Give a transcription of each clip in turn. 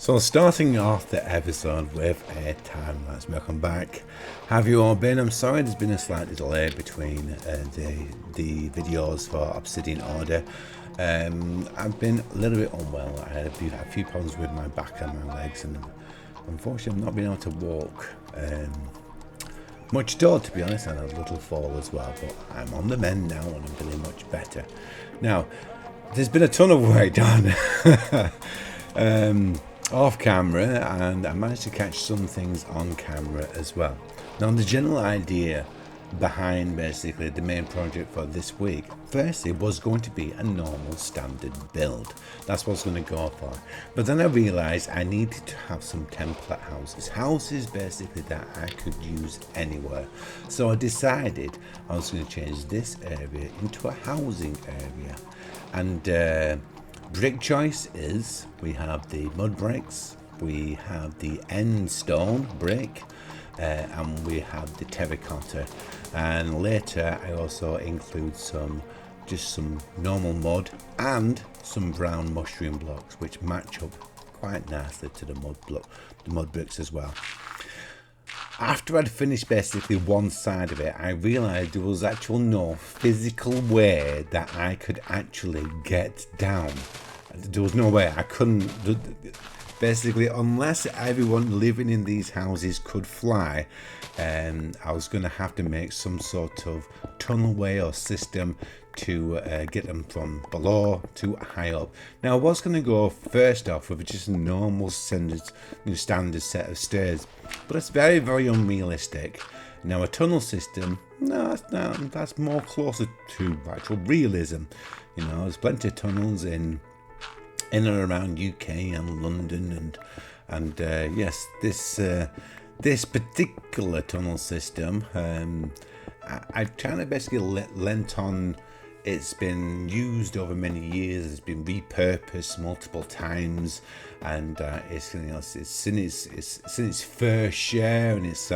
So starting off the episode with a time lapse. Welcome back. How have you all been? I'm sorry there's been a slight delay between the videos for Obsidian Order. I've been a little bit unwell. I had a few problems with my back and my legs, and unfortunately I've not been able to walk much at all, to be honest. I had a little fall as well, but I'm on the mend now and I'm feeling much better. Now, there's been a ton of work done off camera, and I managed to catch some things on camera as well. Now, the general idea behind basically the main project for this week, firstly, was going to be a normal standard build. That's what I was going to go for. But then I realized I needed to have some template houses basically that I could use anywhere. So I decided I was going to change this area into a housing area. And brick choice is, we have the mud bricks, we have the end stone brick, and we have the terracotta. And later I also include some normal mud and some brown mushroom blocks, which match up quite nicely to the mud bricks as well. After I'd finished basically one side of it, I realized there was actually no physical way that I could actually get down. There was no way. I couldn't, basically, unless everyone living in these houses could fly, I was going to have to make some sort of tunnelway or system to get them from below to high up. Now, I was going to go first off with just a normal standard set of stairs, but it's very, very unrealistic. Now, a tunnel system, no, that's more closer to actual realism. You know, there's plenty of tunnels in and around UK and London, and yes, this particular tunnel system, I've kind of basically lent on. It's been used over many years. It's been repurposed multiple times, and it's seen its fair share, and it's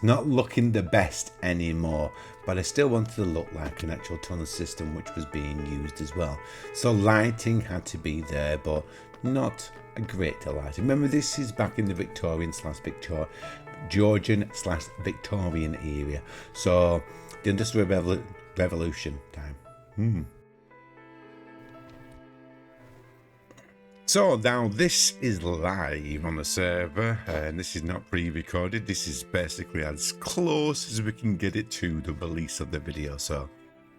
not looking the best anymore. But I still wanted to look like an actual tunnel system which was being used as well. So lighting had to be there, but not a great deal of lighting. Remember, this is back in the Georgian / Victorian area. So the Industrial Revolution time. So now this is live on the server, and this is not pre-recorded. This is basically as close as we can get it to the release of the video. So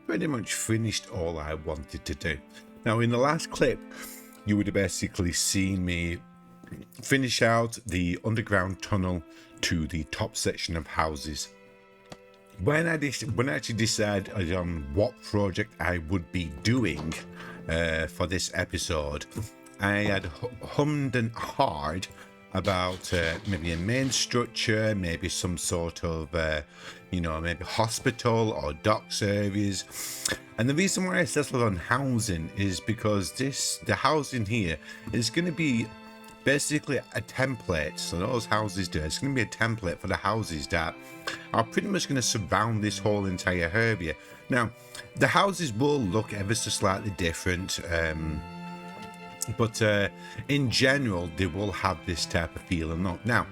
pretty much finished all I wanted to do. Now, in the last clip, you would have basically seen me finish out the underground tunnel to the top section of houses. When I actually decided on what project I would be doing for this episode, I had hummed and hawed about maybe a main structure, maybe some sort of, maybe hospital or docks areas. And the reason why I settled on housing is because the housing here is going to be basically a template. So those houses there, it's going to be a template for the houses that are pretty much going to surround this whole entire area. Now, the houses will look ever so slightly different, but in general, they will have this type of feel and look. Now,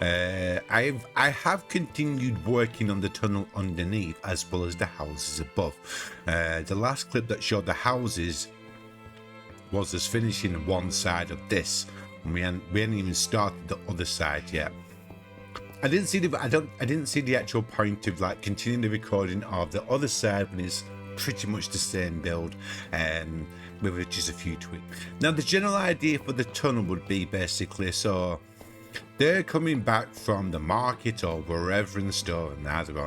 I have continued working on the tunnel underneath as well as the houses above. The last clip that showed the houses was us finishing one side of this. We hadn't even started the other side yet. I didn't see the actual point of like continuing the recording of the other side when it's pretty much the same build, with just a few tweaks. Now, the general idea for the tunnel would be basically, so they're coming back from the market or wherever in the store, and now they're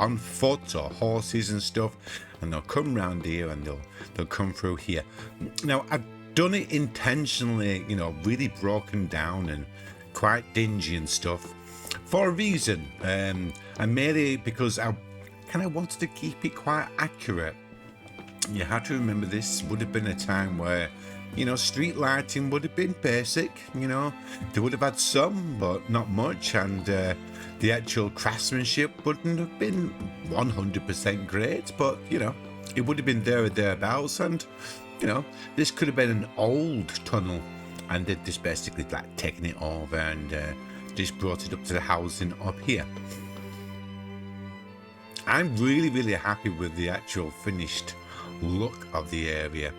on foot or horses and stuff, and they'll come around here and they'll come through here. Now, I've done it intentionally, really broken down and quite dingy and stuff for a reason, and mainly because I kind of wanted to keep it quite accurate. You have to remember, this would have been a time where, street lighting would have been basic. They would have had some, but not much, and the actual craftsmanship wouldn't have been 100% great, but it would have been there or thereabouts. And you know, this could have been an old tunnel, and they've just basically like taken it over and just brought it up to the housing up here. I'm really happy with the actual finished look of the area,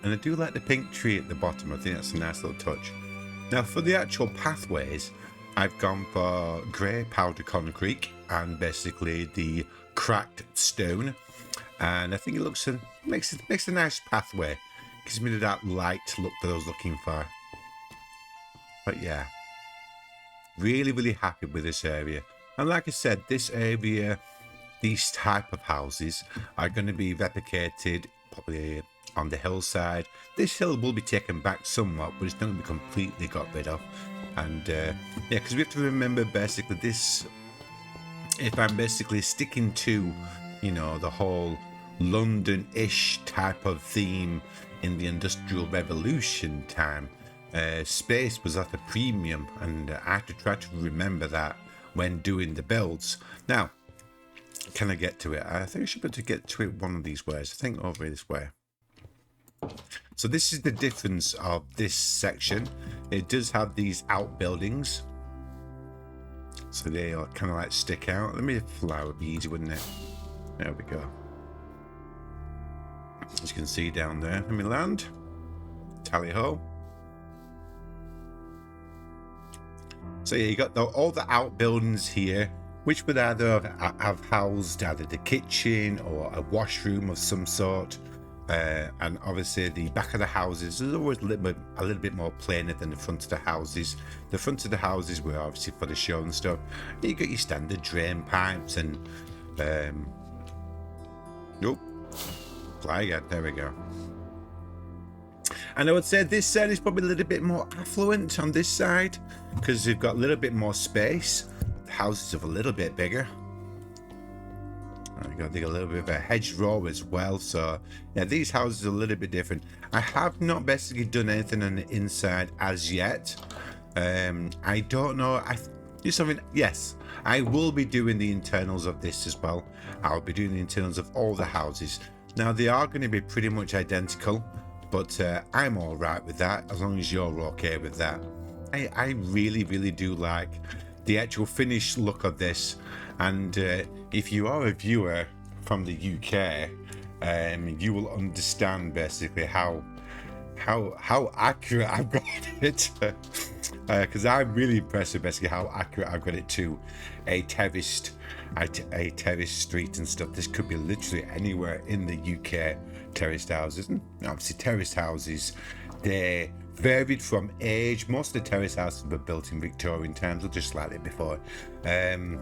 and I do like the pink tree at the bottom. I think that's a nice little touch. Now for the actual pathways, I've gone for grey powder concrete and basically the cracked stone, and I think it looks makes a nice pathway. Gives me that light look that I was looking for. But yeah, really happy with this area. And like I said, this area, these type of houses are going to be replicated probably on the hillside. This hill will be taken back somewhat, but it's not going to be completely got rid of. And yeah, because we have to remember basically this, if I'm basically sticking to, you know, the whole London-ish type of theme in the Industrial Revolution time, space was at a premium, and I have to try to remember that when doing the builds. Now, can I get to it? I think I should be able to get to it one of these ways. I think over this way. So this is the difference of this section. It does have these outbuildings, so they are kind of like stick out. Let me fly would be easy, wouldn't it? There we go. As you can see down there, let me land. Tally ho. So yeah, you got all the outbuildings here, which would either have housed either the kitchen or a washroom of some sort. And obviously the back of the houses is always a little bit more plainer than the front of the houses. The front of the houses were obviously for the show and stuff. You got your standard drain pipes and nope. Fly again. There we go. And I would say this side is probably a little bit more affluent on this side because you've got a little bit more space. The houses are a little bit bigger. I got a little bit of a hedgerow as well. So yeah, these houses are a little bit different. I have not basically done anything on the inside as yet. I don't know. I do something. Yes, I will be doing the internals of this as well. I'll be doing the internals of all the houses. Now they are going to be pretty much identical, but I'm all right with that as long as you're okay with that. I really do like the actual finished look of this, and if you are a viewer from the UK, you will understand basically how accurate I've got it, because I'm really impressed with basically how accurate I've got it to a terraced street and stuff. This could be literally anywhere in the UK. Terraced houses, and obviously terraced houses, they varied from age. Most of the terrace houses were built in Victorian times or just slightly before, and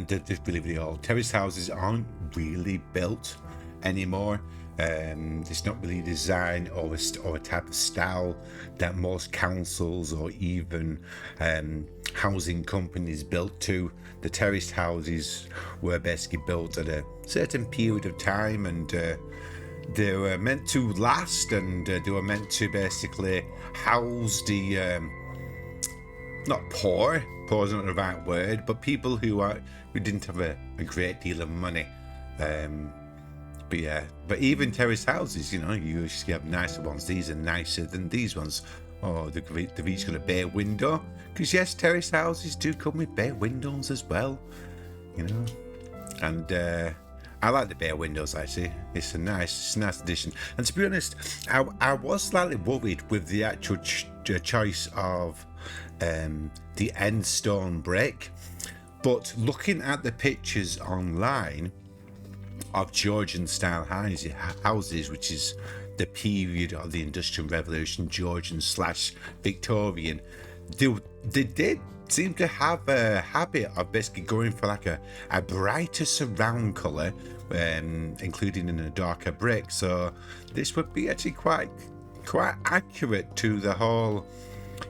they're really old. Terrace houses aren't really built anymore. It's not really designed or a type of style that most councils or even housing companies built to. The terraced houses were basically built at a certain period of time, and they were meant to last, and they were meant to basically house the not poor is not the right word, but people who didn't have a great deal of money. But yeah, but even terrace houses, you know, you usually have nicer ones. These are nicer than these ones. Oh, they've each got a bay window. Because yes, terrace houses do come with bay windows as well, you know. And I like the bay windows actually. It's a nice addition. And to be honest, I was slightly worried with the actual choice of the end stone brick. But looking at the pictures online of Georgian style houses, which is the period of the Industrial Revolution, Georgian / Victorian, they did seem to have a habit of basically going for like a brighter surround colour, including in a darker brick. So this would be actually quite accurate to the whole,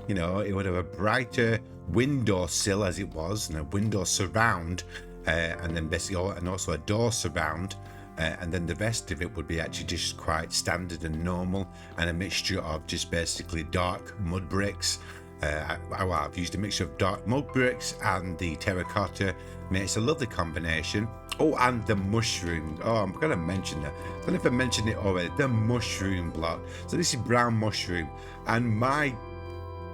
you know, it would have a brighter window sill as it was, and a window surround, and then basically and also a door surround, and then the rest of it would be actually just quite standard and normal, and a mixture of just basically dark mud bricks. I've used a mixture of dark mud bricks and the terracotta. Makes a lovely combination. Oh, and the mushroom. Oh, I'm going to mention that. I don't know if I mentioned it already. The mushroom block. So this is brown mushroom. And my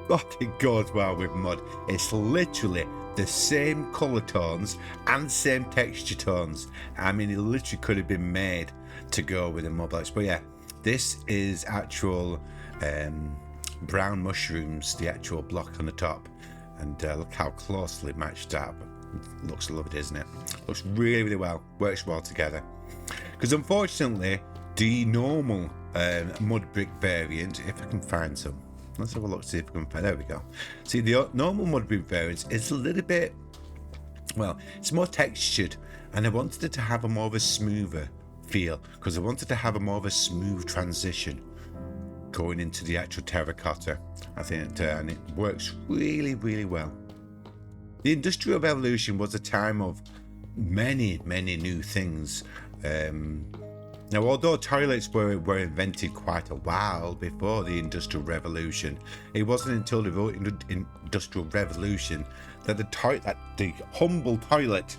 God, it goes well with mud. It's literally the same colour tones and same texture tones. I mean, it literally could have been made to go with the mud blocks. But yeah, this is actual brown mushrooms, the actual block on the top. And look how closely matched up. Looks lovely, isn't it? Looks really, really well. Works well together. Because unfortunately, the normal mud brick variant, if I can find some, let's have a look, see if we can find. There we go. See, the normal mud brick variant is a little bit, well, it's more textured, and I wanted it to have a more of a smoother feel because I wanted to have a more of a smooth transition going into the actual terracotta. I think, and it works really, really well. The Industrial Revolution was a time of many, many new things. Now, although toilets were invented quite a while before the Industrial Revolution, it wasn't until the Industrial Revolution that the humble toilet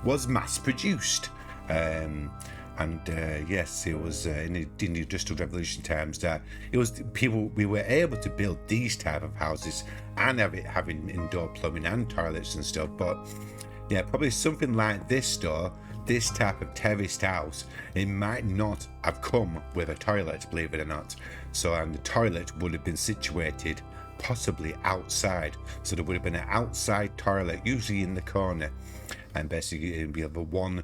was mass-produced. Yes, it was in the Industrial Revolution times that it was we were able to build these type of houses and having indoor plumbing and toilets and stuff. But yeah, probably something like this type of terraced house, it might not have come with a toilet, believe it or not. So, and the toilet would have been situated possibly outside. So there would have been an outside toilet, usually in the corner. And basically it'd be a one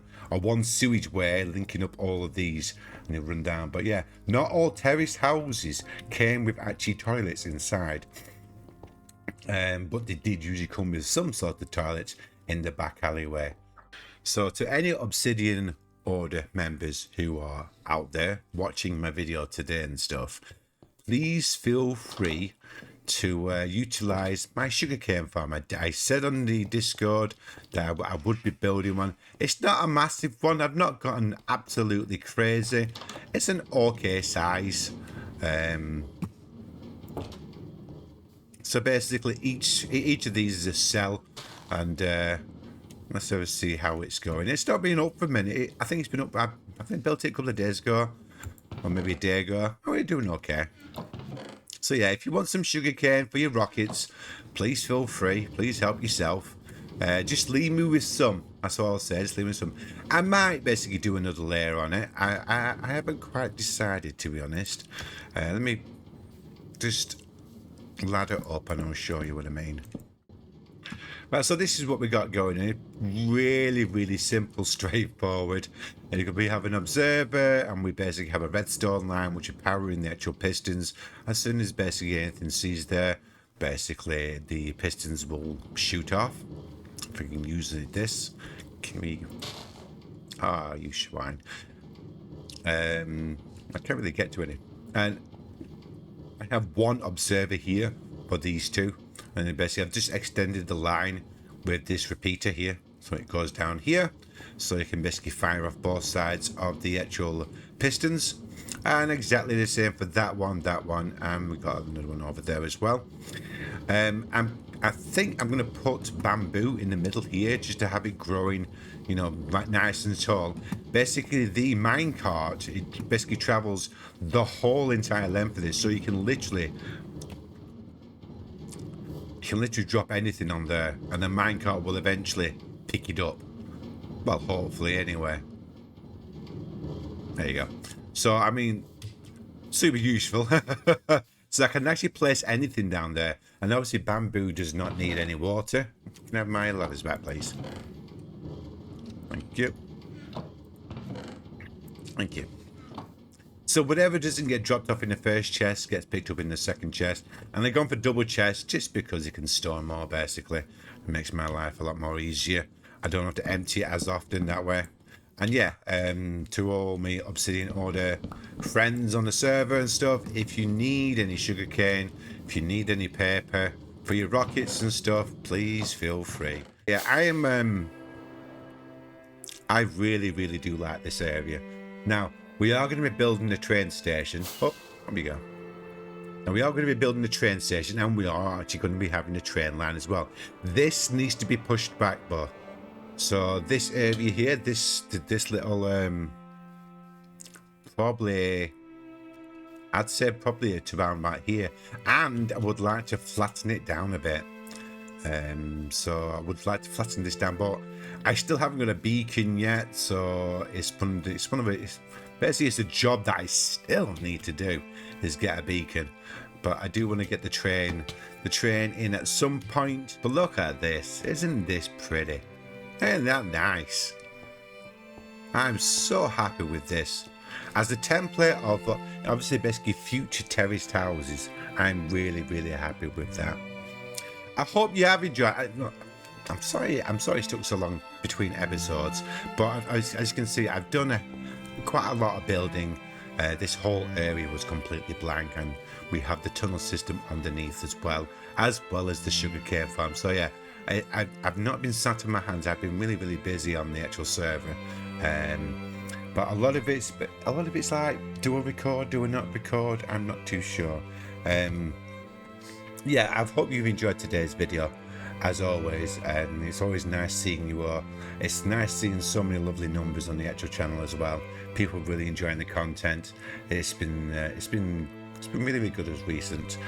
sewage way linking up all of these, and it'll run down. But yeah, not all terraced houses came with actually toilets inside, but they did usually come with some sort of toilet in the back alleyway. So to any Obsidian Order members who are out there watching my video today and stuff, please feel free to utilize my sugarcane farm. I said on the Discord that I would be building one. It's not a massive one. I've not gotten absolutely crazy. It's an okay size. So basically each of these is a cell, and let's have a see how it's going. It's not been up for a minute. I think it's been up. I think built it a couple of days ago, or maybe a day ago. Oh, we're doing okay. So yeah, if you want some sugarcane for your rockets, please feel free. Please help yourself. Just leave me with some. That's all I'll say. Just leave me with some. I might basically do another layer on it. I haven't quite decided, to be honest. Let me just ladder up and I'll show you what I mean. Right, so this is what we got going in. Really, really simple, straightforward. And you could have an observer, and we basically have a redstone line which are powering the actual pistons. As soon as basically anything sees there, basically the pistons will shoot off. If we can use this, can we? Ah, you swine. I can't really get to any. And I have one observer here for these two. And then basically I've just extended the line with this repeater here. So it goes down here. So you can basically fire off both sides of the actual pistons. And exactly the same for that one, and we got another one over there as well. I think I'm going to put bamboo in the middle here just to have it growing, you know, right nice and tall. Basically the minecart, it basically travels the whole entire length of this. So you can literally drop anything on there and the minecart will eventually pick it up. Well, hopefully anyway. There you go. So, I mean, super useful. So I can actually place anything down there. And obviously bamboo does not need any water. Can I have my ladders back, please? Thank you. Thank you. So whatever doesn't get dropped off in the first chest gets picked up in the second chest. And they're going for double chests just because you can store more, basically. It makes my life a lot more easier. I don't have to empty it as often that way. And yeah, to all my Obsidian Order friends on the server and stuff, if you need any sugarcane, if you need any paper for your rockets and stuff, please feel free. Yeah, I really, really do like this area. Now, we are going to be building a train station. Oh, there we go. Now we are going to be building the train station, and we are actually going to be having a train line as well. This needs to be pushed back, though. So this area here, this little probably, I'd say probably to around about here, and I would like to flatten it down a bit. So I would like to flatten this down, but I still haven't got a beacon yet. So basically it's a job that I still need to do, is get a beacon. But I do want to get the train in at some point. But look at this, isn't this pretty? Ain't that nice? I'm so happy with this. As a template of obviously basically future terraced houses, I'm really happy with that. I hope you have enjoyed. I'm sorry it took so long between episodes, but as you can see, I've done quite a lot of building. This whole area was completely blank, and we have the tunnel system underneath as well as the sugarcane farm. So yeah, I've not been sat on my hands. I've been really busy on the actual server, but a lot of it's like, do I record, do I not record? I'm not too sure. Yeah, I hope you've enjoyed today's video, as always, and it's always nice seeing you all. It's nice seeing so many lovely numbers on the actual channel as well. People really enjoying the content. It's been really good as recent,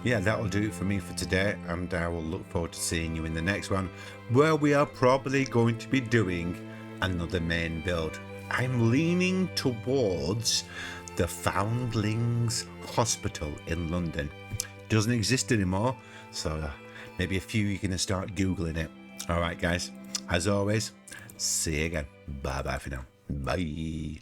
yeah, that'll do it for me for today, and I will look forward to seeing you in the next one, where we are probably going to be doing another main build. I'm leaning towards the Foundlings Hospital in London. Doesn't exist anymore, so maybe a few you can start googling it. All right guys, as always, see you again. Bye for now. Bye.